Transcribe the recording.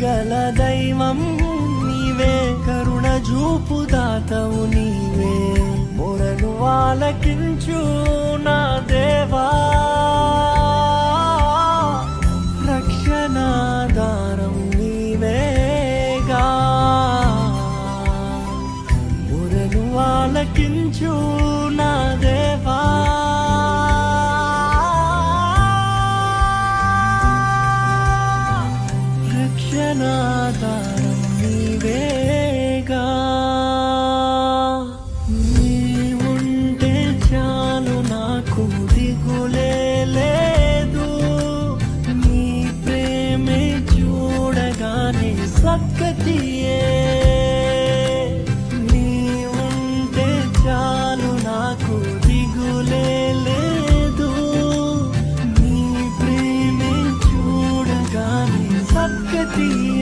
గల దైవం నీవే, కరుణ చూపు దాతవు నీవే, మొరను ఆలకించు నా దేవా, రక్షణాధారం నీవేగా, మొరను ఆలకించు నా దేవా, రక్షణాధారం నీవేగా. నీవుంటే చాలు నాకు దిగులే లేదు, నీ ప్రేమే చూడగానే సక్కతియే, నీవుంటే చాలు నాకు దిగులే లేదు, నీ ప్రేమే చూడగానే సక్కతియే.